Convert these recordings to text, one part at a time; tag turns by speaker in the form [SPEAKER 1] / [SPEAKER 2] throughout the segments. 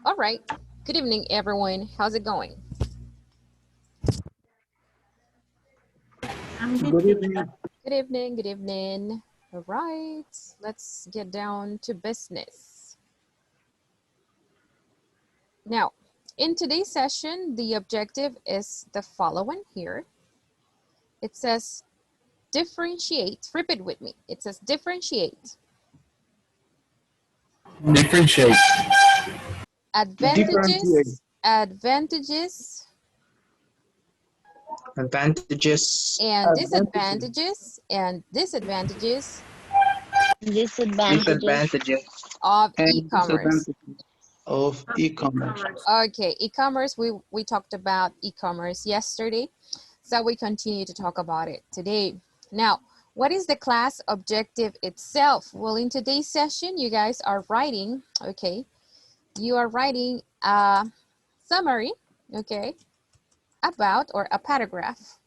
[SPEAKER 1] All right. Good evening, everyone. How's it going?
[SPEAKER 2] Good evening.
[SPEAKER 1] Good evening. Good evening. All right. Let's get down to business. Now, in today's session, the objective is the following here. It says differentiate. Repeat with me. It says differentiate.
[SPEAKER 3] Differentiate.
[SPEAKER 1] Advantages, advantages,
[SPEAKER 2] Advantages.
[SPEAKER 1] and disadvantages, and disadvantages
[SPEAKER 2] Disadvantages
[SPEAKER 1] of
[SPEAKER 3] And
[SPEAKER 1] e-commerce.
[SPEAKER 2] of e-commerce.
[SPEAKER 1] Okay, e-commerce, we talked about e-commerce yesterday, so we continue to talk about it today. Now, what is the class objective itself? Well, in today's session, you guys are writing, okay, you are writing a summary, okay, about, or a paragraph,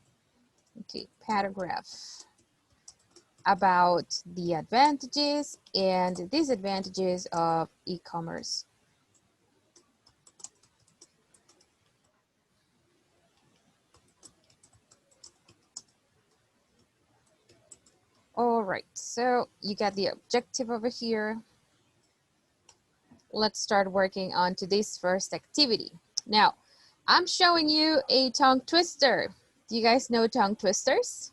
[SPEAKER 1] okay, paragraph about the advantages and disadvantages of e-commerce. All right, so you got the objective over here. Let's start working on today's first activity. Now, I'm showing you a tongue twister. Do you guys know tongue twisters?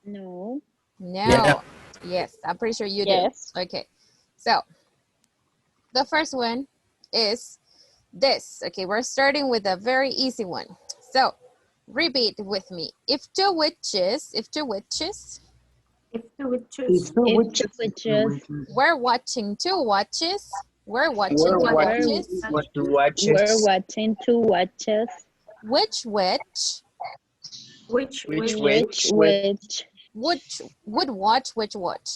[SPEAKER 4] No.
[SPEAKER 1] No.
[SPEAKER 3] Yeah.
[SPEAKER 1] Yes, I'm pretty sure you
[SPEAKER 4] Yes.
[SPEAKER 1] do. Okay, so the first one is this. Okay, we're starting with a very easy one. So repeat with me. If two witches
[SPEAKER 2] If two witches.
[SPEAKER 1] were watching two watches, we're watching
[SPEAKER 2] We're
[SPEAKER 1] two
[SPEAKER 2] watching
[SPEAKER 1] watches,
[SPEAKER 4] We're
[SPEAKER 2] watches.
[SPEAKER 4] watching two watches.
[SPEAKER 1] which witch
[SPEAKER 2] Which
[SPEAKER 4] Which
[SPEAKER 1] would watch which watch?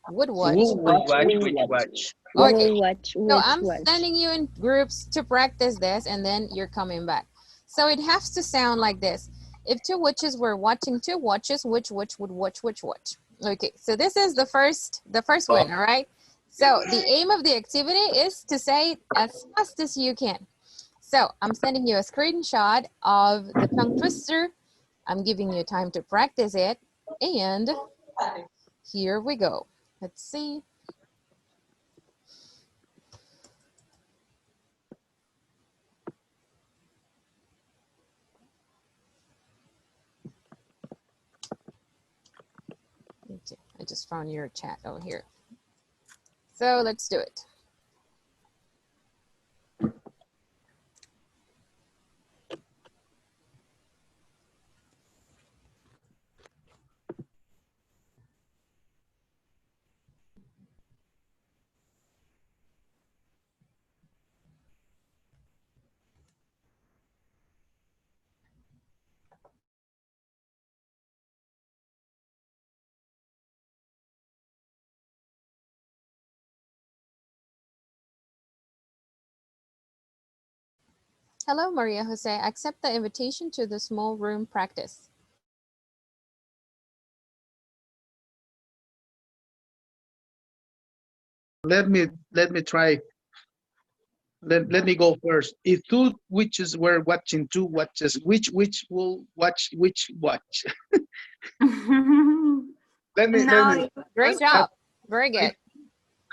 [SPEAKER 1] Would watch.
[SPEAKER 2] Who would watch which watch?
[SPEAKER 1] Okay,
[SPEAKER 4] will watch
[SPEAKER 1] so
[SPEAKER 4] which
[SPEAKER 1] I'm
[SPEAKER 4] watch.
[SPEAKER 1] sending you in groups to practice this and then you're coming back. So it has to sound like this. If two witches were watching two watches, which witch would watch which watch? Okay, so this is the first one, all right? So the aim of the activity is to say it as fast as you can. So I'm sending you a screenshot of the tongue twister. I'm giving you time to practice it. And here we go. Let's see. Okay, I just found your chat over here. So let's do it. Hello, Maria Jose. Accept the invitation to the small room practice.
[SPEAKER 3] Let me try. Let me go first. If two witches were watching two watches, which witch will watch which watch? Let me.
[SPEAKER 1] Great job. Very good.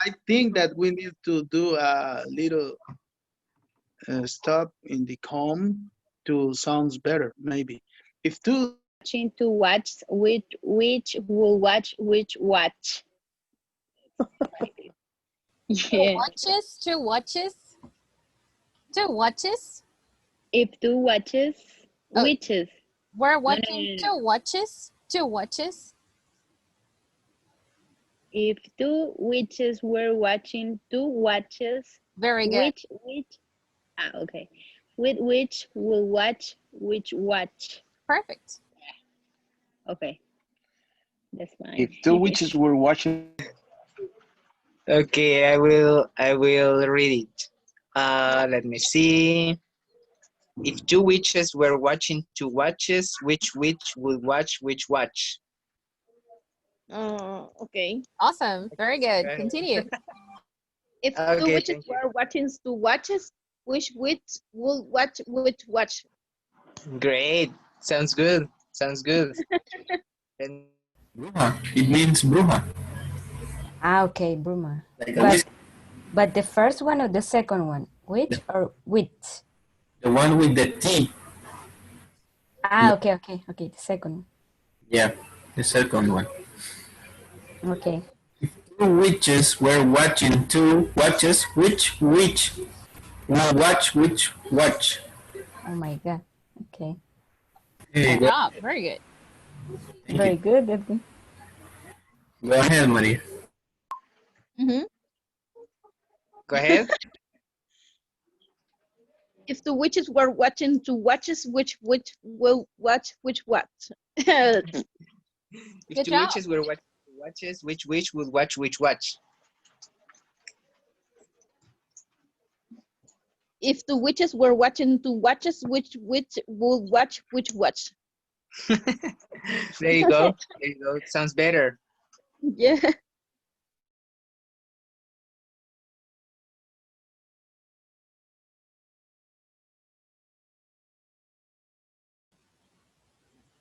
[SPEAKER 3] I think that we need to do a little stop in the calm to sounds better. Maybe if two
[SPEAKER 4] Watching to watch which will watch which watch. Yeah.
[SPEAKER 1] Watches, two watches, two watches.
[SPEAKER 4] If two watches,
[SPEAKER 1] Oh.
[SPEAKER 4] witches.
[SPEAKER 1] We're watching two watches, two watches.
[SPEAKER 4] If two witches were watching two watches,
[SPEAKER 1] Very good.
[SPEAKER 4] which okay. With which will watch which watch.
[SPEAKER 1] Perfect.
[SPEAKER 4] Okay. That's fine.
[SPEAKER 5] If two witches were watching,
[SPEAKER 2] Okay, I will read it. Let me see. If two witches were watching two watches, which witch would watch which watch?
[SPEAKER 4] Okay.
[SPEAKER 1] Awesome. Very good.
[SPEAKER 2] Okay.
[SPEAKER 1] Continue.
[SPEAKER 4] If two
[SPEAKER 2] Okay,
[SPEAKER 4] witches
[SPEAKER 2] thank you.
[SPEAKER 4] were watching two watches, which witch will watch which watch?
[SPEAKER 2] Great. Sounds good. Sounds good. Then
[SPEAKER 5] Bruja. It means bruja.
[SPEAKER 6] Ah, okay, Bruma.
[SPEAKER 5] Like a witch.
[SPEAKER 6] But the first one or the second one? Which or which?
[SPEAKER 5] The one with the T.
[SPEAKER 6] Ah, okay, the second one.
[SPEAKER 5] Yeah, the second one.
[SPEAKER 6] Okay.
[SPEAKER 5] Two witches were watching two watches. Which witch will watch which watch?
[SPEAKER 6] Oh my God. Okay.
[SPEAKER 5] Hey,
[SPEAKER 1] Good
[SPEAKER 5] go,
[SPEAKER 1] job. Very good.
[SPEAKER 5] thank
[SPEAKER 6] Very
[SPEAKER 5] you.
[SPEAKER 6] good, Edwin.
[SPEAKER 5] Go ahead, Maria.
[SPEAKER 2] go ahead.
[SPEAKER 4] If the witches were watching two watches, which witch will watch which watch?
[SPEAKER 2] If
[SPEAKER 1] Good
[SPEAKER 2] two
[SPEAKER 1] job.
[SPEAKER 2] witches were watching two watches, which witch would watch which watch?
[SPEAKER 4] If the witches were watching two watches, which witch will watch which watch?
[SPEAKER 2] There you go. There you go. Sounds better.
[SPEAKER 4] Yeah.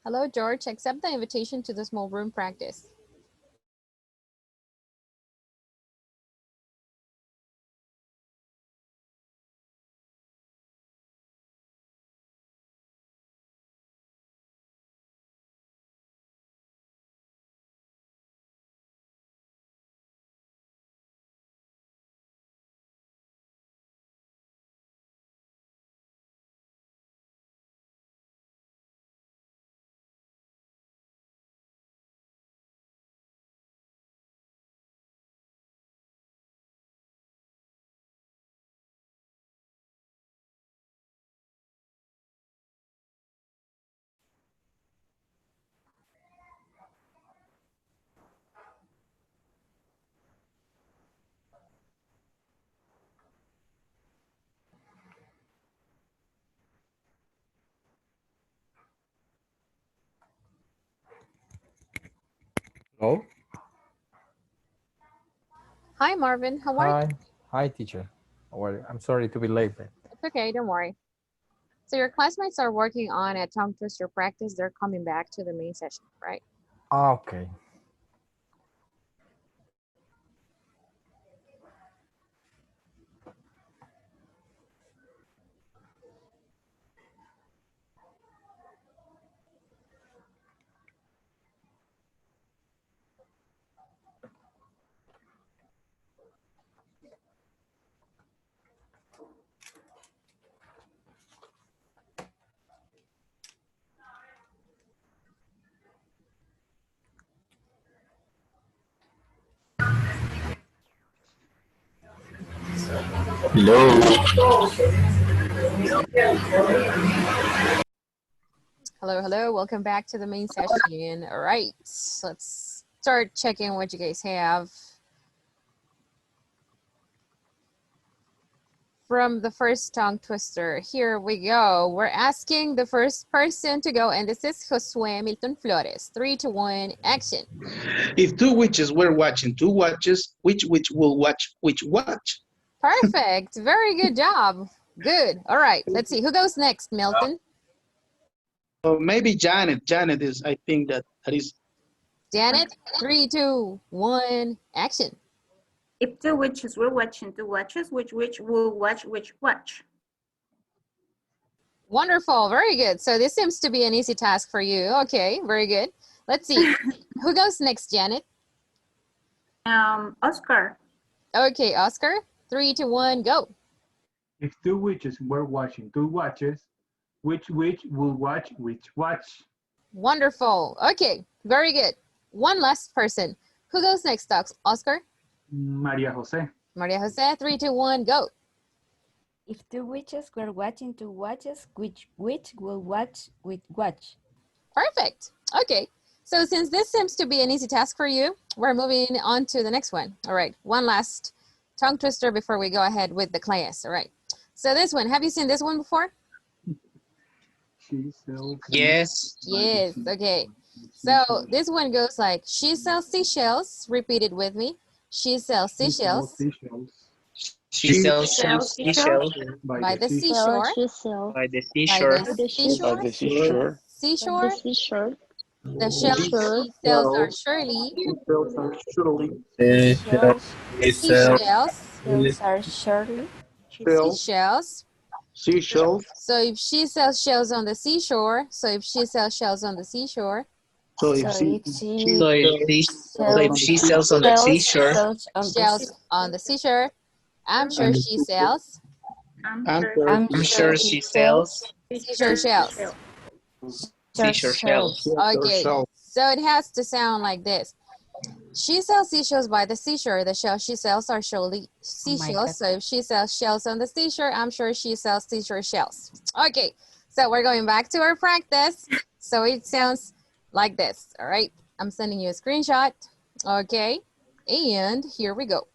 [SPEAKER 1] Hello, George. Accept the invitation to the small room practice.
[SPEAKER 7] Hello.
[SPEAKER 1] Hi, Marvin. How are you?
[SPEAKER 7] Hi. Hi, teacher. How are you? I'm sorry to be late.
[SPEAKER 1] It's okay. Don't worry. So your classmates are working on a tongue twister practice. They're coming back to the main session, right?
[SPEAKER 7] Okay.
[SPEAKER 5] Hello.
[SPEAKER 1] Hello, hello. Welcome back to the main session. All right. Let's start checking what you guys have. From the first tongue twister. Here we go. We're asking the first person to go, and this is Josue Milton Flores. 3, 2, 1, action.
[SPEAKER 3] If two witches were watching two watches, which witch will watch which watch?
[SPEAKER 1] Perfect. Very good job. Good. All right. Let's see. Who goes next, Milton?
[SPEAKER 3] Or maybe Janet. Janet is, I think that is.
[SPEAKER 1] Janet, 3, 2, 1, action.
[SPEAKER 8] If two witches were watching two watches, which witch will watch which watch?
[SPEAKER 1] Wonderful. Very good. So this seems to be an easy task for you. Okay. Very good. Let's see. Who goes next, Janet?
[SPEAKER 8] Oscar.
[SPEAKER 1] Okay, Oscar. 3, 2, 1, go.
[SPEAKER 9] If two witches were watching two watches, which witch will watch which watch?
[SPEAKER 1] Wonderful. Okay. Very good. One last person. Who goes next, Oscar?
[SPEAKER 9] Maria Jose.
[SPEAKER 1] Maria Jose. 3, 2, 1, go.
[SPEAKER 6] If two witches were watching two watches, which witch will watch which watch?
[SPEAKER 1] Perfect. Okay. So since this seems to be an easy task for you, we're moving on to the next one. All right. One last tongue twister before we go ahead with the class. All right. So this one, have you seen this one before?
[SPEAKER 9] She sells.
[SPEAKER 2] Yes.
[SPEAKER 1] Yes. Okay. So this one goes like, she sells seashells. Repeat it with me. She sells
[SPEAKER 9] She sells
[SPEAKER 1] seashells.
[SPEAKER 9] seashells.
[SPEAKER 2] She sells seashells
[SPEAKER 1] By the
[SPEAKER 4] Sell,
[SPEAKER 1] seashore.
[SPEAKER 4] she sell.
[SPEAKER 2] by the
[SPEAKER 1] By the
[SPEAKER 2] seashore.
[SPEAKER 4] By the
[SPEAKER 1] seashore.
[SPEAKER 4] seashore.
[SPEAKER 1] Seashore.
[SPEAKER 4] By the seashore.
[SPEAKER 1] The shells
[SPEAKER 4] Seashore.
[SPEAKER 1] she sells are surely
[SPEAKER 5] The
[SPEAKER 6] Shells,
[SPEAKER 5] itself
[SPEAKER 1] seashells.
[SPEAKER 6] shells are surely.
[SPEAKER 1] Seashells.
[SPEAKER 3] Seashells.
[SPEAKER 1] So if she sells shells on the seashore, so if she sells shells on the seashore,
[SPEAKER 3] So
[SPEAKER 6] So if she
[SPEAKER 2] So if she sells on the seashore,
[SPEAKER 6] sells on the
[SPEAKER 1] shells on the seashore, I'm sure she sells
[SPEAKER 6] I'm
[SPEAKER 2] I'm sure she sells
[SPEAKER 1] seashore shells.
[SPEAKER 2] seashore shells.
[SPEAKER 1] Okay, so it has to sound like this. She sells seashells by the seashore. The shells she sells are surely seashells. So if she sells shells on the seashore, I'm sure she sells seashore shells. Okay, so we're going back to our practice. So it sounds like this, all right? I'm sending you a screenshot, okay? And here we go.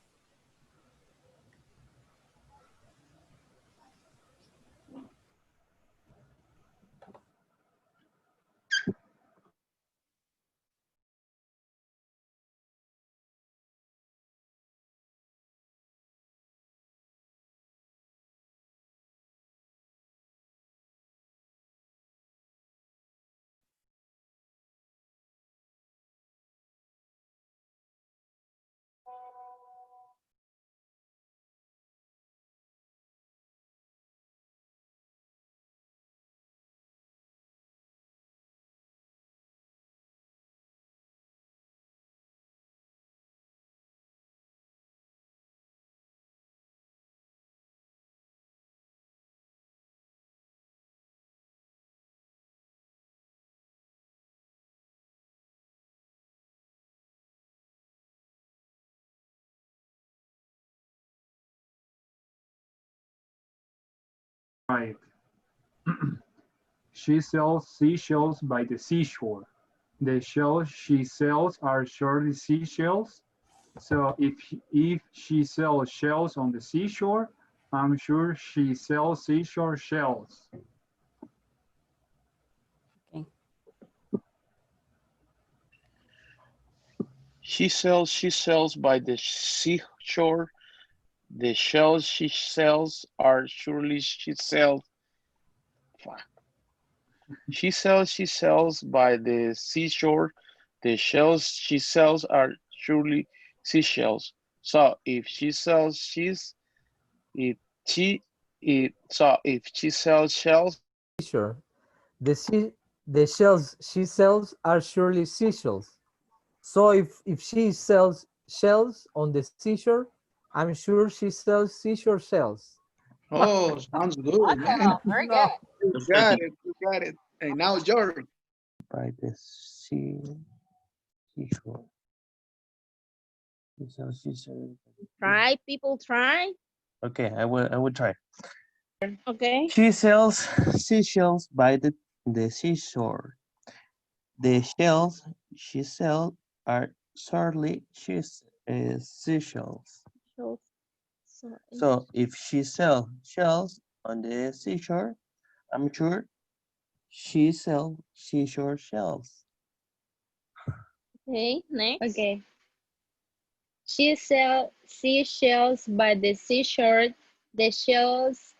[SPEAKER 9] Right. She sells seashells by the seashore. The shells she sells are surely seashells. So if she sells shells on the seashore, I'm sure she sells seashore shells.
[SPEAKER 10] She sells by the seashore. The shells she sells are surely she sells. Fuck. She sells by the seashore. The shells she sells are surely seashells. So if she sells if she sells shells,
[SPEAKER 7] Sure. The shells she sells are surely seashells. So if she sells shells on the seashore, I'm sure she sells seashore shells.
[SPEAKER 3] Oh, sounds good, man.
[SPEAKER 1] Very
[SPEAKER 3] No,
[SPEAKER 1] good.
[SPEAKER 3] you got it. You got it. Hey, now it's your turn.
[SPEAKER 11] By the seashore.
[SPEAKER 4] Try, people, try.
[SPEAKER 11] Okay, I will try.
[SPEAKER 4] Okay.
[SPEAKER 11] She sells seashells by the seashore. The shells she sells are surely seashells. So if she sells shells on the seashore, I'm sure she sells seashore shells.
[SPEAKER 4] Okay, next. Okay. She sells seashells by the seashore. The shells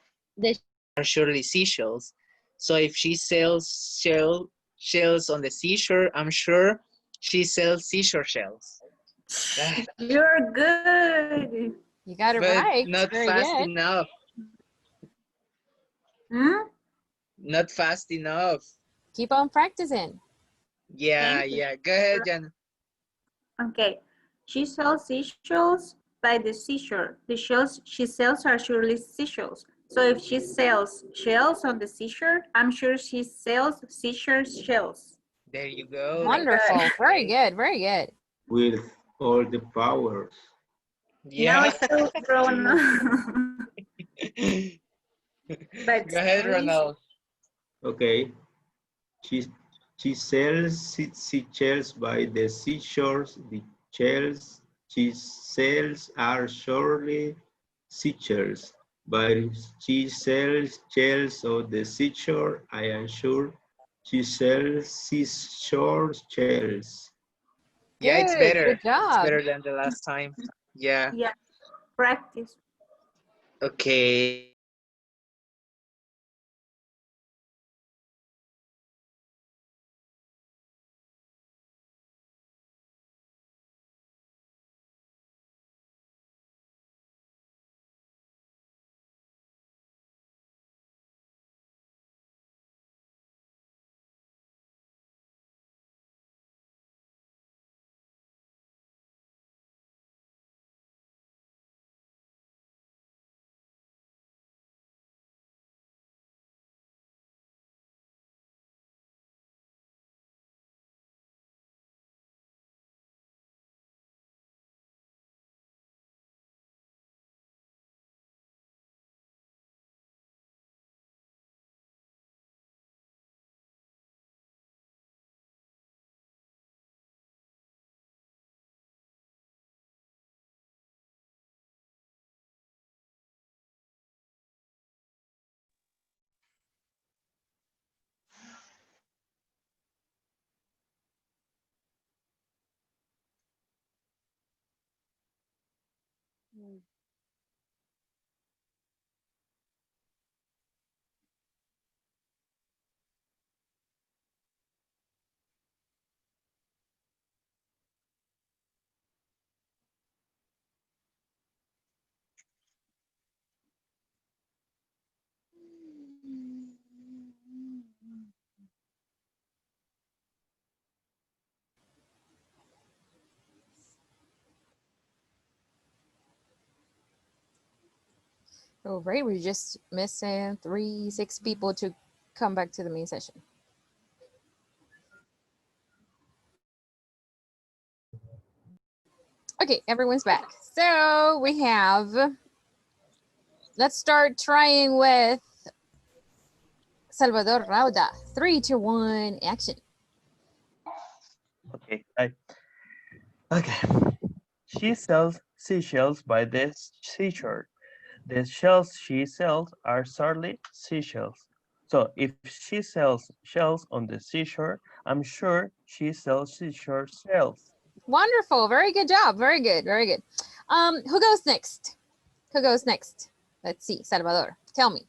[SPEAKER 2] Are surely seashells. So if she sells shells on the seashore, I'm sure she sells seashore shells.
[SPEAKER 8] You're good.
[SPEAKER 1] You got it
[SPEAKER 2] But
[SPEAKER 1] right.
[SPEAKER 2] not
[SPEAKER 1] Very
[SPEAKER 2] fast
[SPEAKER 1] good.
[SPEAKER 2] enough.
[SPEAKER 8] Hmm?
[SPEAKER 2] Not fast enough.
[SPEAKER 1] Keep on practicing.
[SPEAKER 2] Yeah, yeah. Go ahead, Jan.
[SPEAKER 8] Okay. She sells seashells by the seashore. The shells she sells are surely seashells. So if she sells shells on the seashore, I'm sure she sells seashore shells.
[SPEAKER 2] There you go.
[SPEAKER 1] Wonderful. Very good. Very good.
[SPEAKER 12] With all the powers.
[SPEAKER 8] Now
[SPEAKER 2] Yeah.
[SPEAKER 8] it's so grown. But
[SPEAKER 2] Go ahead, Ronald.
[SPEAKER 12] Okay. She sells seashells by the seashores. The shells she sells are surely seashells. But she sells shells on the seashore, I am sure she sells seashore shells.
[SPEAKER 2] Yeah, it's
[SPEAKER 1] Good.
[SPEAKER 2] better.
[SPEAKER 1] Good
[SPEAKER 2] It's
[SPEAKER 1] job.
[SPEAKER 2] better than the last time. Yeah.
[SPEAKER 8] yeah, practice.
[SPEAKER 2] Okay.
[SPEAKER 1] All right, we're just missing 6 people to come back to the main session. Okay, everyone's back. So we have, let's start trying with Salvador Rauda. 3, 2, 1, action.
[SPEAKER 11] Okay. Okay. She sells seashells by the seashore. The shells she sells are solely seashells. So if she sells shells on the seashore, I'm sure she sells seashore shells.
[SPEAKER 1] Wonderful. Very good job. Very good. Very good. Who goes next? Who goes next? Let's see. Salvador, tell me.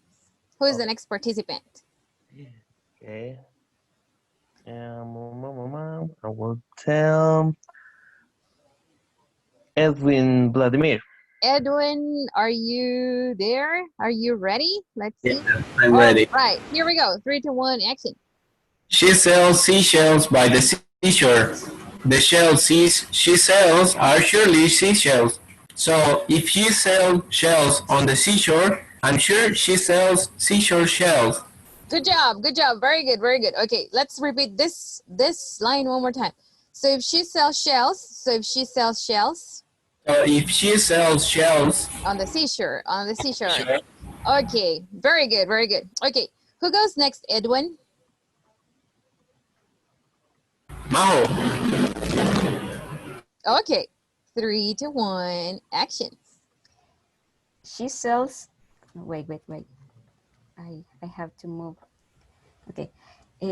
[SPEAKER 1] Who is the next participant?
[SPEAKER 11] Okay. I will tell Edwin Vladimir.
[SPEAKER 1] Edwin, are you there? Are you ready? Let's see.
[SPEAKER 5] Yeah, I'm ready.
[SPEAKER 1] All right, here we go. 3, 2, 1, action.
[SPEAKER 5] She sells seashells by the seashore. The shells she sells are surely seashells. So if she sells shells on the seashore, I'm sure she sells seashore shells.
[SPEAKER 1] Good job. Good job. Very good. Very good. Okay, let's repeat this line one more time. So if she sells shells,
[SPEAKER 5] So if she sells shells
[SPEAKER 1] on the seashore,
[SPEAKER 5] Sure.
[SPEAKER 1] Okay, very good. Very good. Okay, who goes next, Edwin?
[SPEAKER 5] Maho.
[SPEAKER 1] Okay, 3, 2, 1, action.
[SPEAKER 6] She sells, wait. I have to move. Okay.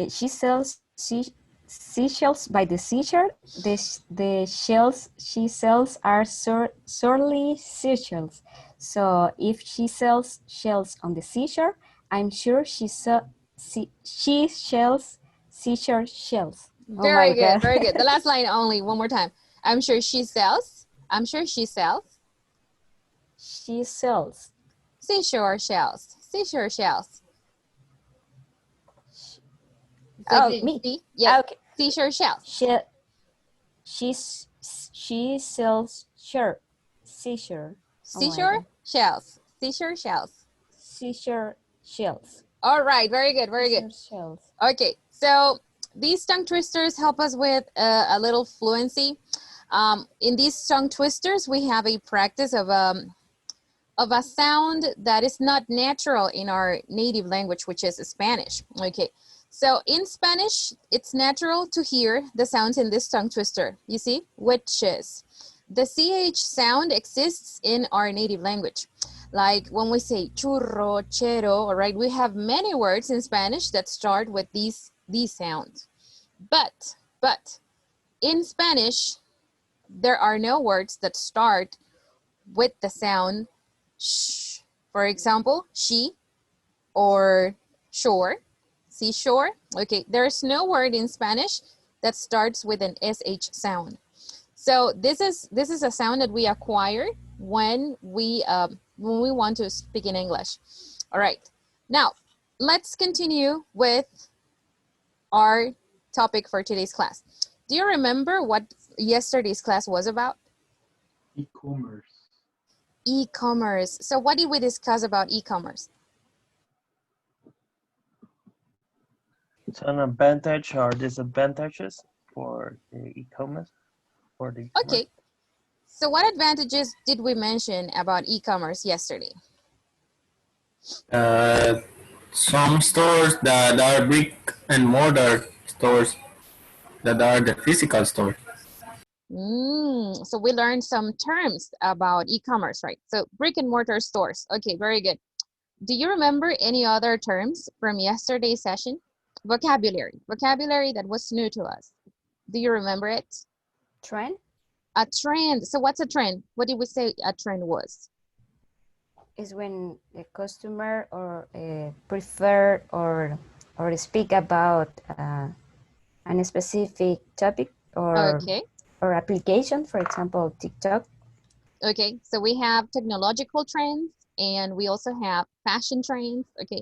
[SPEAKER 6] She sells seashells by the seashore. The shells she sells are solely seashells. So if she sells shells on the seashore, I'm sure she sells seashore shells.
[SPEAKER 1] Very good.
[SPEAKER 6] God.
[SPEAKER 1] Very good. The last line only, one more time. I'm sure she sells. I'm sure she sells.
[SPEAKER 6] She sells.
[SPEAKER 1] Seashore shells. Seashore shells.
[SPEAKER 6] Oh, me.
[SPEAKER 1] Yeah.
[SPEAKER 6] Okay.
[SPEAKER 1] Seashore shells.
[SPEAKER 6] She sells seashore.
[SPEAKER 1] Seashore shells. Seashore shells.
[SPEAKER 6] Seashore shells.
[SPEAKER 1] All right. Very good. Very good.
[SPEAKER 6] Shells.
[SPEAKER 1] Okay. So these tongue twisters help us with a little fluency. In these tongue twisters, we have a practice of a sound that is not natural in our native language, which is Spanish. Okay, so in Spanish, it's natural to hear the sounds in this tongue twister. You see, witches. The CH sound exists in our native language. Like when we say churro, chero, all right, we have many words in Spanish that start with these sounds. But in Spanish, there are no words that start with the sound sh. For example, she or shore, seashore. Okay, there's no word in Spanish that starts with an SH sound. So this is a sound that we acquire when we want to speak in English. All right, now let's continue with our topic for today's class. Do you remember what yesterday's class was about?
[SPEAKER 9] E-commerce.
[SPEAKER 1] E-commerce. So what did we discuss about e-commerce?
[SPEAKER 11] Some advantage or disadvantages for the e-commerce.
[SPEAKER 1] Okay. So what advantages did we mention about e-commerce yesterday?
[SPEAKER 5] Some stores that are brick and mortar stores that are the physical store.
[SPEAKER 1] So we learned some terms about e-commerce, right? So brick and mortar stores. Okay, very good. Do you remember any other terms from yesterday's session? Vocabulary that was new to us. Do you remember it?
[SPEAKER 6] Trend?
[SPEAKER 1] A trend. So what's a trend? What did we say a trend was?
[SPEAKER 6] Is when the customer or prefer or speak about a specific topic or application, for example, TikTok.
[SPEAKER 1] Okay, so we have technological trends and we also have fashion trends. Okay,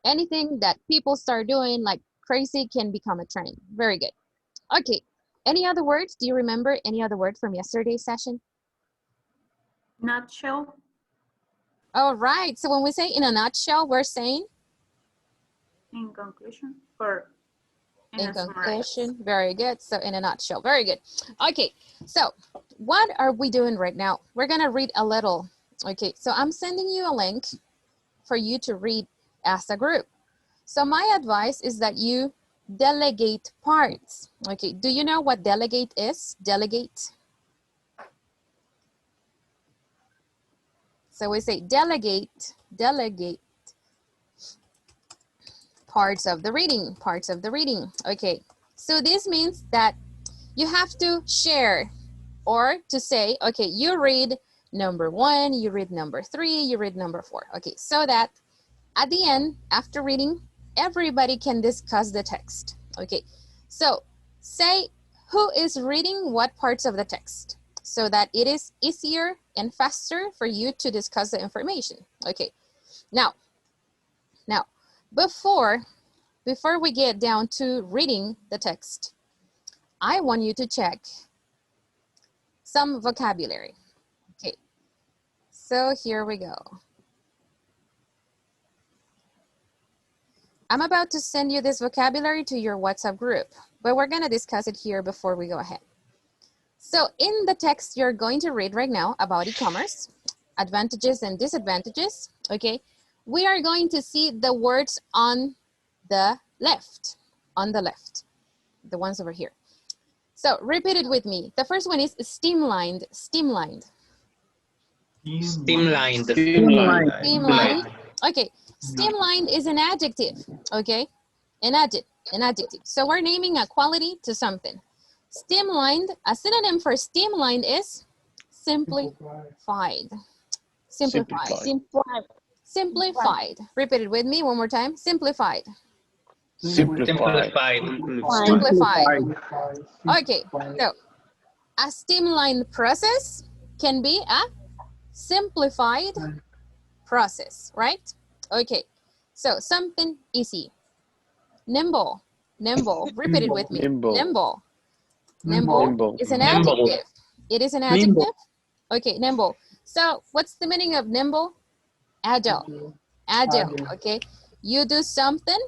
[SPEAKER 1] anything that people start doing like crazy can become a trend. Very good. Okay, any other words? Do you remember any other word from yesterday's session?
[SPEAKER 8] Nutshell.
[SPEAKER 1] All right, so when we say in a nutshell, we're saying?
[SPEAKER 8] In conclusion or
[SPEAKER 1] in conclusion. Very good. So in a nutshell, very good. Okay, so what are we doing right now? We're gonna read a little. Okay, so I'm sending you a link for you to read as a group. So my advice is that you delegate parts. Okay, do you know what delegate is? Delegate. So we say delegate parts of the reading. Okay, so this means that you have to share or to say, okay, you read number 1, you read number 3, you read number 4. Okay, so that at the end, after reading, everybody can discuss the text. Okay, so say who is reading what parts of the text so that it is easier and faster for you to discuss the information. Okay, now, before we get down to reading the text, I want you to check some vocabulary. Okay, so here we go. I'm about to send you this vocabulary to your WhatsApp group, but we're gonna discuss it here before we go ahead. So in the text you're going to read right now about e-commerce, advantages and disadvantages, okay? We are going to see the words on the left, the ones over here. So repeat it with me. The first one is streamlined. Okay, streamlined is an adjective, okay? An adjective. So we're naming a quality to something. Streamlined, a synonym for streamlined is simplified. Simplified. Repeat it with me one more time. Simplified.
[SPEAKER 10] Simplified.
[SPEAKER 1] Okay, so a streamlined process can be a simplified process, right? Okay, so something easy. Nimble. Repeat it with me. Nimble is an adjective. It is an adjective. Okay, nimble. So what's the meaning of nimble? Agile. Okay, you do something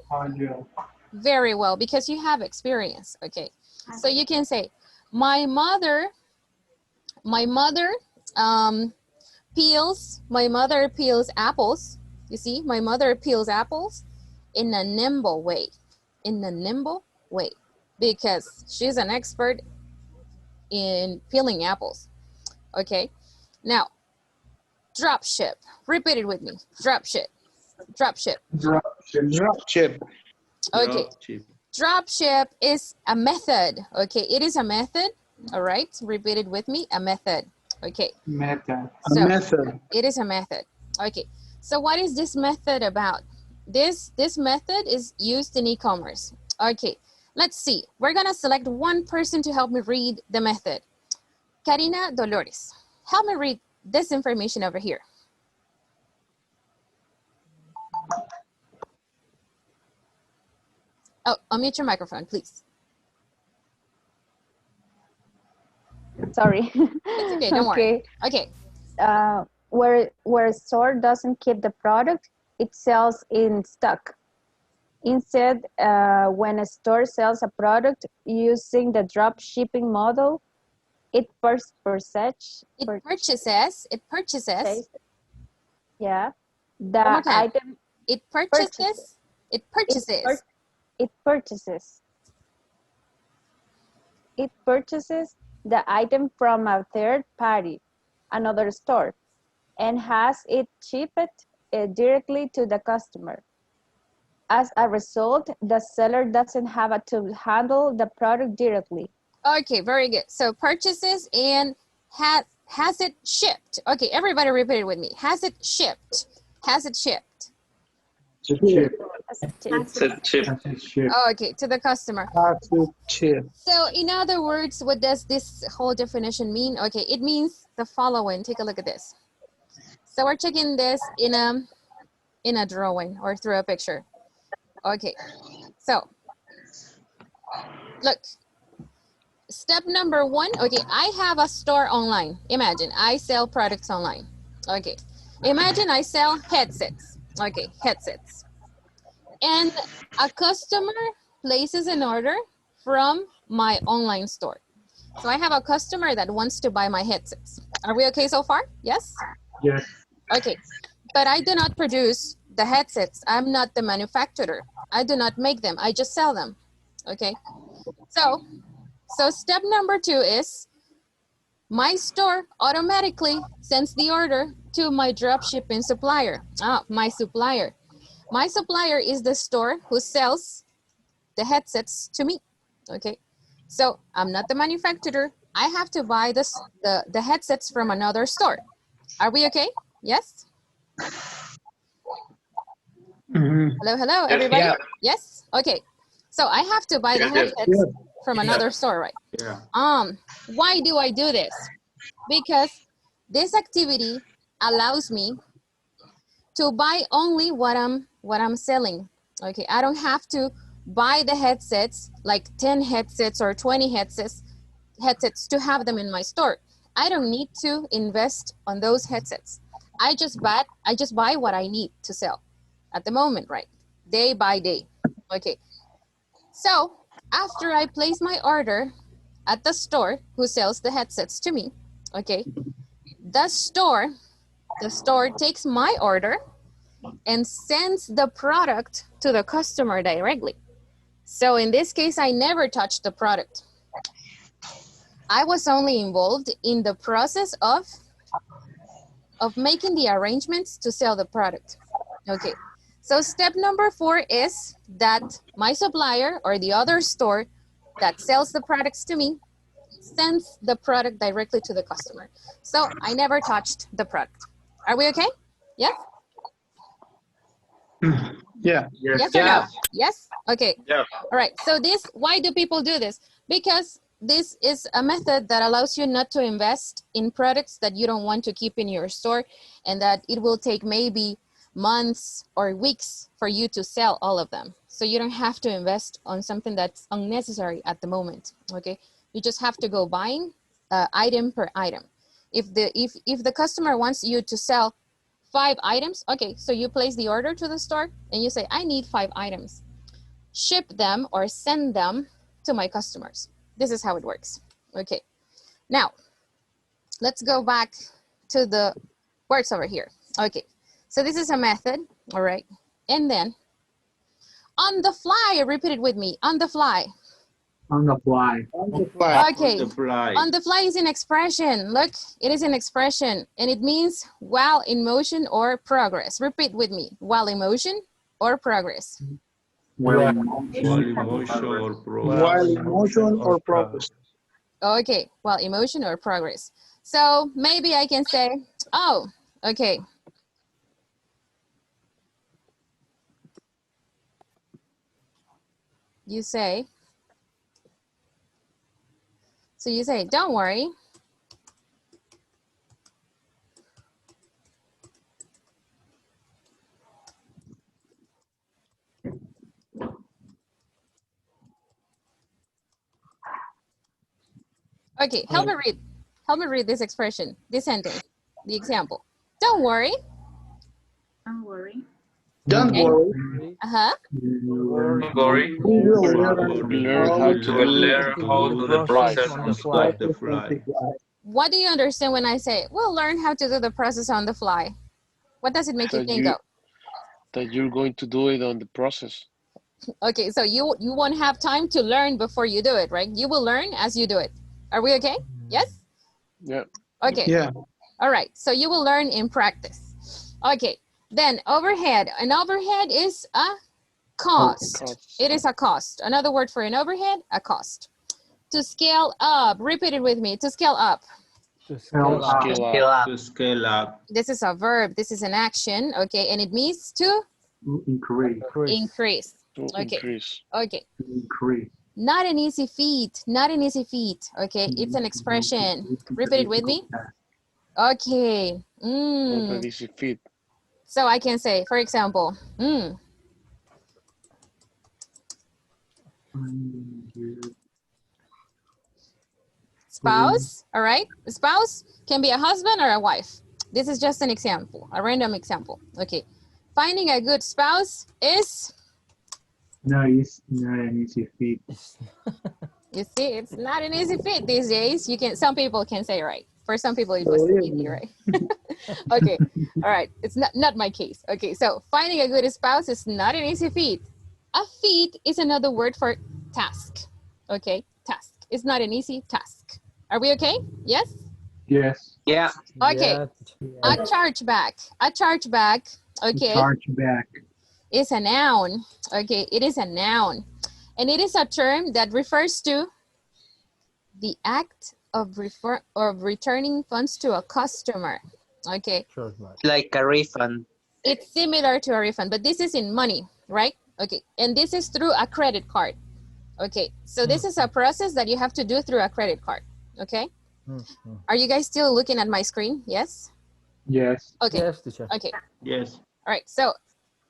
[SPEAKER 1] very well because you have experience. Okay, so you can say my mother peels apples. You see, my mother peels apples in a nimble way. Because she's an expert in peeling apples. Okay, now drop ship. Repeat it with me. Drop ship. Okay, drop ship is a method. Okay, it is a method. All right, repeat it with me. A method. Okay,
[SPEAKER 3] Method.
[SPEAKER 1] So it is a method. Okay, So what is this method about? This method is used in e-commerce. Okay, let's see. We're gonna select one person to help me read the method. Karina Dolores, help me read this information over here. Oh, unmute your microphone, please.
[SPEAKER 13] Sorry.
[SPEAKER 1] It's okay, don't worry. Okay.
[SPEAKER 13] Where a store doesn't keep the product, it sells in stock. Instead, when a store sells a product using the drop shipping model, it purchases. Yeah. The item.
[SPEAKER 1] It purchases. It purchases.
[SPEAKER 13] It purchases. It purchases the item from a third party, another store, and has it shipped directly to the customer. As a result, the seller doesn't have to handle the product directly.
[SPEAKER 1] Okay, very good. So purchases and has it shipped. Okay, everybody repeat it with me. Has it shipped? Has it shipped? Okay, to the customer. So in other words, what does this whole definition mean? Okay, it means the following. Take a look at this. So we're checking this in a drawing or through a picture. Okay, so look. Step number one, okay, I have a store online. Imagine I sell products online. Okay, imagine I sell headsets. Okay, headsets. And a customer places an order from my online store. So I have a customer that wants to buy my headsets. Are we okay so far? Yes?
[SPEAKER 9] Yes.
[SPEAKER 1] Okay, but I do not produce the headsets. I'm not the manufacturer. I do not make them. I just sell them. Okay, so step number two is my store automatically sends the order to my drop shipping supplier. My supplier. My supplier is the store who sells the headsets to me. Okay, so I'm not the manufacturer. I have to buy the headsets from another store. Are we okay? Yes? Hello, hello, everybody?
[SPEAKER 12] Yeah.
[SPEAKER 1] Yes? Okay. So I have to buy the headsets from another store, right?
[SPEAKER 12] Yeah.
[SPEAKER 1] Why do I do this? Because this activity allows me to buy only what I'm selling. Okay, I don't have to buy the headsets, like 10 headsets or 20 headsets to have them in my store. I don't need to invest on those headsets. I just buy what I need to sell at the moment, right? Day by day. Okay. So after I place my order at the store who sells the headsets to me, okay, the store takes my order and sends the product to the customer directly. So in this case, I never touched the product. I was only involved in the process of making the arrangements to sell the product. Okay, so step number 4 is that my supplier or the other store that sells the products to me sends the product directly to the customer. So I never touched the product. Are we okay? Yeah?
[SPEAKER 3] Yeah.
[SPEAKER 1] Yes or no? Yes? Okay.
[SPEAKER 12] Yeah.
[SPEAKER 1] All right. So why do people do this? Because this is a method that allows you not to invest in products that you don't want to keep in your store and that it will take maybe months or weeks for you to sell all of them. So you don't have to invest on something that's unnecessary at the moment. Okay. You just have to go buying item per item. If the customer wants you to sell 5 items, okay, so you place the order to the store and you say, I need 5 items. Ship them or send them to my customers. This is how it works. Okay, now let's go back to the words over here. Okay, so this is a method, all right, and then on the fly, repeat it with me, on the fly.
[SPEAKER 9] On the fly.
[SPEAKER 1] Okay, on the fly is an expression. Look, it is an expression and it means while in motion or progress. Repeat with me, while in motion or progress.
[SPEAKER 12] While in motion or progress.
[SPEAKER 3] While in motion or progress.
[SPEAKER 1] Okay, while in motion or progress. So maybe I can say, oh, okay. you say, so you say, don't worry. Okay, help me read. Help me read this expression, this sentence, the example. Don't worry.
[SPEAKER 8] Don't worry.
[SPEAKER 3] Don't
[SPEAKER 1] Okay.
[SPEAKER 3] worry.
[SPEAKER 1] Uh-huh.
[SPEAKER 12] Don't worry.
[SPEAKER 3] We will
[SPEAKER 10] Learn how to
[SPEAKER 12] You will
[SPEAKER 10] do
[SPEAKER 12] learn how to do the process on the fly.
[SPEAKER 1] What do you understand when I say, we'll learn how to do the process on the fly? What does it make you
[SPEAKER 10] That
[SPEAKER 1] think
[SPEAKER 10] you
[SPEAKER 1] of?
[SPEAKER 10] that you're going to do it on the process.
[SPEAKER 1] Okay, so you won't have time to learn before you do it, right? You will learn as you do it. Are we okay? Yes?
[SPEAKER 10] Yeah.
[SPEAKER 1] Okay.
[SPEAKER 3] Yeah.
[SPEAKER 1] All right, so you will learn in practice. Okay, then overhead. An overhead is a cost.
[SPEAKER 10] Cost.
[SPEAKER 1] It is a cost. Another word for an overhead, a cost. To scale up, repeat it with me, to scale up.
[SPEAKER 7] To scale up.
[SPEAKER 10] Scale up.
[SPEAKER 12] To scale up.
[SPEAKER 1] This is a verb, this is an action, okay, and it means to
[SPEAKER 9] Increase.
[SPEAKER 1] increase.
[SPEAKER 10] To
[SPEAKER 1] Okay,
[SPEAKER 10] increase.
[SPEAKER 1] okay.
[SPEAKER 9] Increase.
[SPEAKER 1] Not an easy feat, not an easy feat, okay, it's an expression. Repeat it with me. Okay.
[SPEAKER 10] Not an easy feat.
[SPEAKER 1] So I can say, for example, spouse, all right? Spouse can be a husband or a wife. This is just an example, a random example. Okay. Finding a good spouse is,
[SPEAKER 9] No, it's not an easy feat.
[SPEAKER 1] you see, it's not an easy feat these days. You can, some people can say right. For some people, it was easy, right? Okay, all right. It's not my case. Okay, so finding a good spouse is not an easy feat. A feat is another word for task. Okay, task. It's not an easy task. Are we okay? Yes?
[SPEAKER 9] Yes.
[SPEAKER 2] Yeah.
[SPEAKER 1] Okay.
[SPEAKER 7] Yeah.
[SPEAKER 1] A chargeback. A chargeback, okay,
[SPEAKER 9] Chargeback.
[SPEAKER 1] is a noun. Okay, it is a noun. And it is a term that refers to the act of returning funds to a customer. Okay,
[SPEAKER 2] Like a refund.
[SPEAKER 1] it's similar to a refund, but this is in money, right? Okay, and this is through a credit card. Okay, so this is a process that you have to do through a credit card. Okay, are you guys still looking at my screen? Yes?
[SPEAKER 9] Yes.
[SPEAKER 1] Okay.
[SPEAKER 7] Yes, teacher.
[SPEAKER 1] Okay.
[SPEAKER 12] Yes.
[SPEAKER 1] All right. So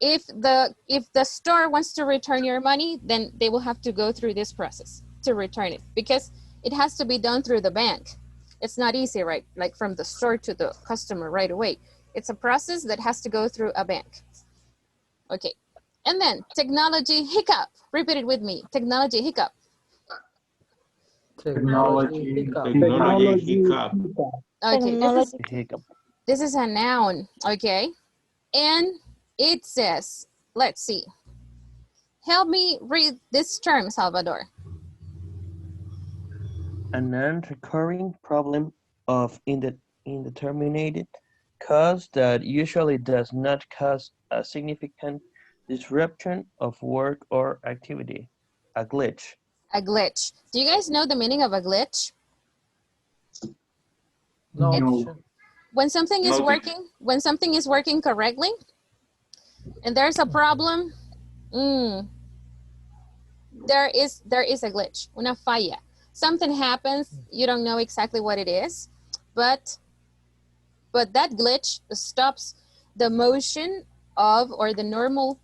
[SPEAKER 1] if the store wants to return your money, then they will have to go through this process to return it, because it has to be done through the bank. It's not easy, right? Like from the store to the customer right away. It's a process that has to go through a bank. Okay. And then technology hiccup. Repeat it with me. Technology hiccup.
[SPEAKER 9] Technology.
[SPEAKER 12] Technology hiccup.
[SPEAKER 1] Okay.
[SPEAKER 11] Hiccup.
[SPEAKER 1] This is a noun. Okay. And it says, let's see. Help me read this term, Salvador.
[SPEAKER 11] A non-recurring problem of indeterminate cause that usually does not cause a significant disruption of work or activity. A glitch.
[SPEAKER 1] A glitch. Do you guys know the meaning of a glitch?
[SPEAKER 7] No.
[SPEAKER 9] No.
[SPEAKER 1] When something is
[SPEAKER 12] No.
[SPEAKER 1] working correctly, and there's a problem, there is a glitch, una falla. Something happens, you don't know exactly what it is, but that glitch stops the motion of, or the normal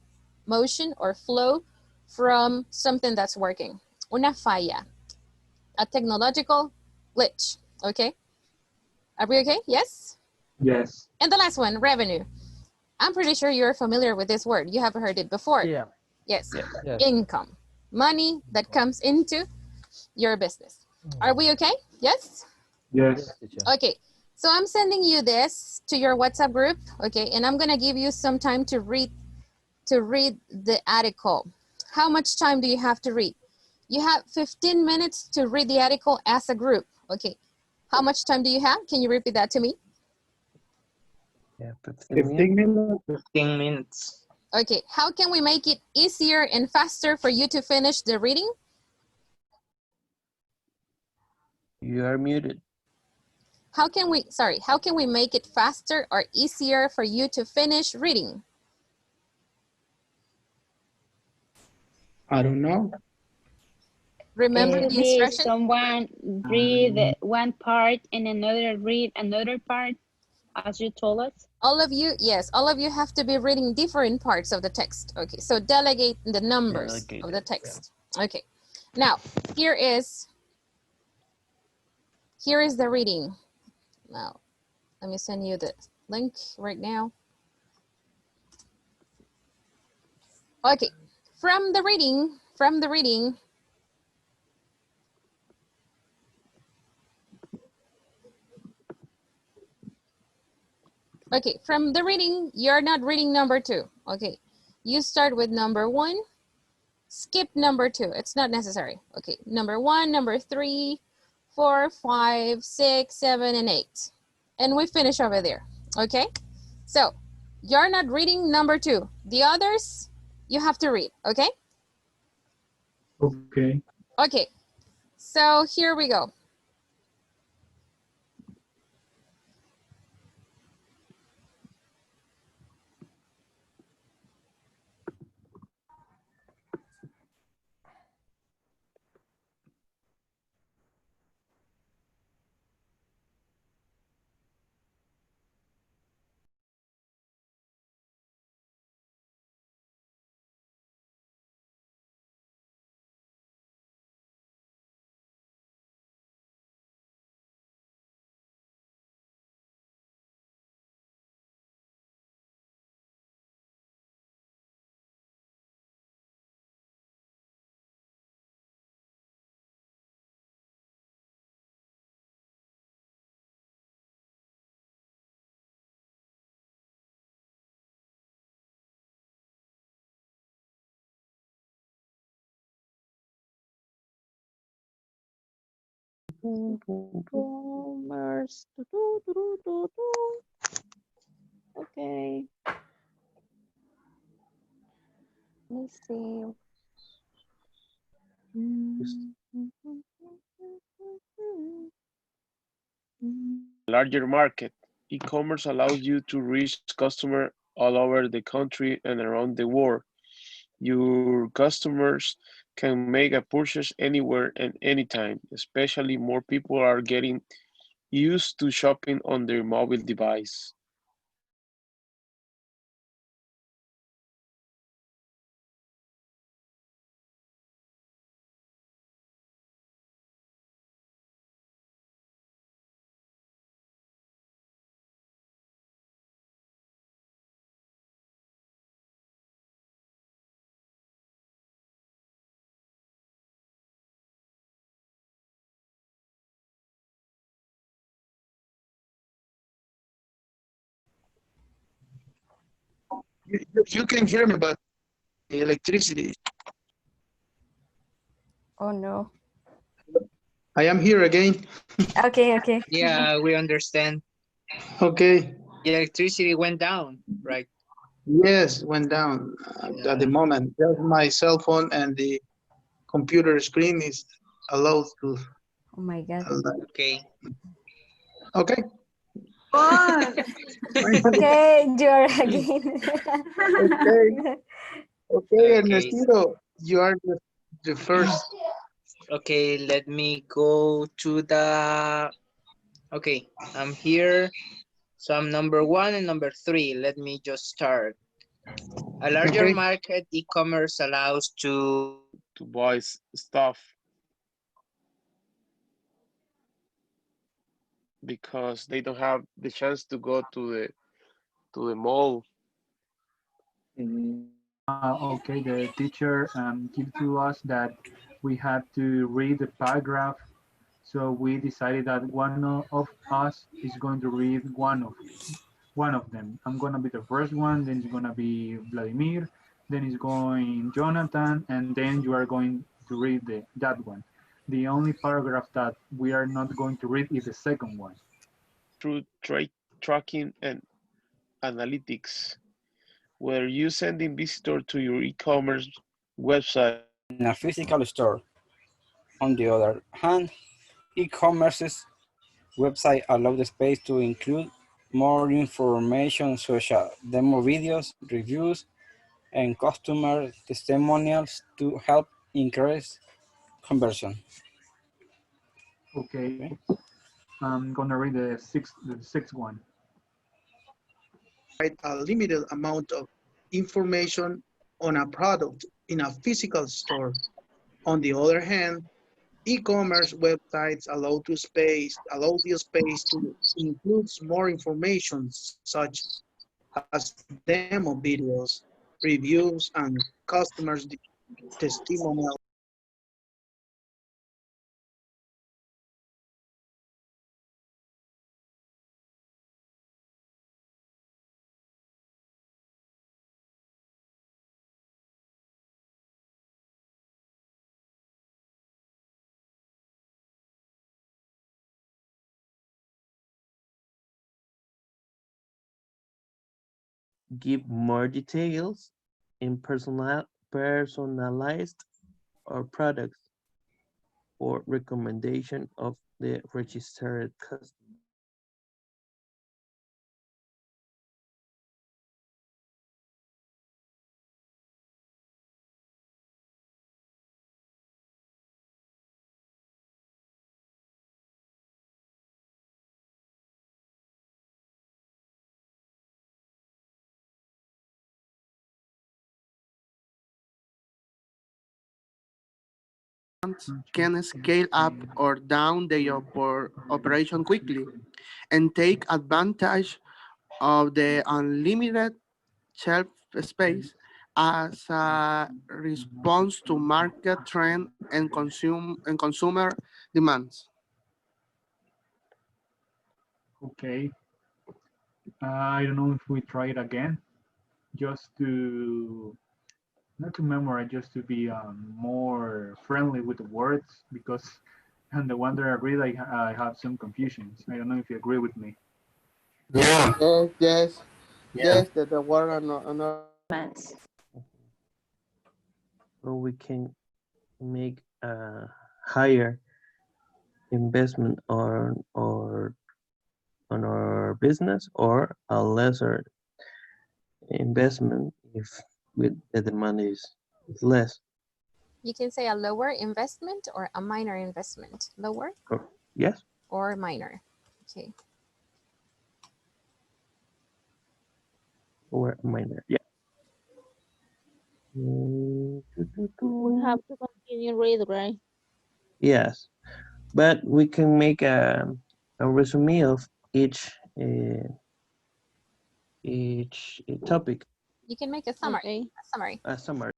[SPEAKER 1] motion or flow from something that's working. Una falla, a technological glitch, okay? Are we okay? Yes?
[SPEAKER 9] Yes.
[SPEAKER 1] And the last one, revenue. I'm pretty sure you're familiar with this word. You have heard it before.
[SPEAKER 7] Yeah.
[SPEAKER 1] Yes.
[SPEAKER 7] Yes.
[SPEAKER 1] Income. Money that comes into your business. Are we okay? Yes?
[SPEAKER 9] Yes.
[SPEAKER 1] Okay. So I'm sending you this to your WhatsApp group, okay? And I'm gonna give you some time to read the article. How much time do you have to read? You have 15 minutes to read the article as a group, okay? How much time do you have? Can you repeat that to me?
[SPEAKER 11] Yeah,
[SPEAKER 3] 15 minutes.
[SPEAKER 2] 15 minutes.
[SPEAKER 1] Okay, how can we make it easier and faster for you to finish the reading?
[SPEAKER 11] You are muted.
[SPEAKER 1] How can we make it faster or easier for you to finish reading?
[SPEAKER 3] I don't know.
[SPEAKER 1] Remember the
[SPEAKER 4] Could be
[SPEAKER 1] instruction?
[SPEAKER 4] someone read one part and another read another part, as you told us.
[SPEAKER 1] All of you, yes, all of you have to be reading different parts of the text. Okay, so delegate the numbers of the text. Okay, now here is the reading. Now, let me send you the link right now. Okay, from the reading, okay, from the reading, you're not reading number 2. Okay, you start with number 1, skip number 2. It's not necessary. Okay, number 1, number 3, 4, 5, 6, 7, and 8. And we finish over there. Okay, so you're not reading number 2. The others, you have to read. Okay?
[SPEAKER 9] Okay.
[SPEAKER 1] Okay, so here we go.
[SPEAKER 13] Commerce. Okay. Let's see.
[SPEAKER 10] Larger market. E-commerce allows you to reach customers all over the country and around the world. Your customers can make a purchase anywhere and anytime. Especially more people are getting used to shopping on their mobile device.
[SPEAKER 3] You can hear me, but the electricity.
[SPEAKER 6] Oh no.
[SPEAKER 3] I am here again.
[SPEAKER 6] Okay, okay.
[SPEAKER 2] Yeah, we understand.
[SPEAKER 3] Okay.
[SPEAKER 2] The electricity went down, right?
[SPEAKER 3] Yes, went down at the moment. Just my cell phone and the computer screen is allowed to.
[SPEAKER 6] Oh my God.
[SPEAKER 2] Okay.
[SPEAKER 3] Okay.
[SPEAKER 8] Oh,
[SPEAKER 6] Okay, you're again.
[SPEAKER 3] Okay. Okay,
[SPEAKER 2] Okay.
[SPEAKER 3] Ernestino, you are the first.
[SPEAKER 2] Okay, let me go to the... Okay, I'm here. So I'm number 1 and number 3. Let me just start. A larger
[SPEAKER 3] Okay.
[SPEAKER 2] market, e-commerce allows to
[SPEAKER 10] buy stuff because they don't have the chance to go to the mall.
[SPEAKER 9] Okay, the teacher gives to us that we have to read the paragraph. So we decided that one of us is going to read one of them. I'm gonna be the first one, then it's gonna be Vladimir, then it's going Jonathan, and then you are going to read that one. The only paragraph that we are not going to read is the second one.
[SPEAKER 10] Through trade tracking and analytics, where you sending visitor to your e-commerce website
[SPEAKER 14] in a physical store. On the other hand, e-commerce's website allows the space to include more information such as demo videos, reviews, and customer testimonials to help increase conversion.
[SPEAKER 9] Okay. I'm gonna read the sixth one.
[SPEAKER 3] Write a limited amount of information on a product in a physical store. On the other hand, e-commerce websites allow the space to include more information such as demo videos, reviews, and customers' testimonials.
[SPEAKER 11] Give more details in personalized or products or recommendation of the registered customer.
[SPEAKER 15] Can scale up or down their operation quickly and take advantage of the unlimited shelf space as a response to market trend and consumer demands.
[SPEAKER 9] Okay. I don't know if we try it again, just to not to memorize, just to be more friendly with the words, because and the one that I read, I have some confusions. I don't know if you agree with me.
[SPEAKER 5] Yeah.
[SPEAKER 15] Yes, that the word are not.
[SPEAKER 11] So we can make a higher investment on our business, or a lesser investment if the demand is less.
[SPEAKER 1] You can say a lower investment or a minor investment. Lower
[SPEAKER 11] Yes.
[SPEAKER 1] or minor. Okay.
[SPEAKER 11] Or minor. Yeah.
[SPEAKER 16] We have to continue read, right?
[SPEAKER 11] Yes, but we can make a resume of each topic.
[SPEAKER 1] You can make a summary.
[SPEAKER 16] Okay.
[SPEAKER 1] A summary.
[SPEAKER 11] A summary.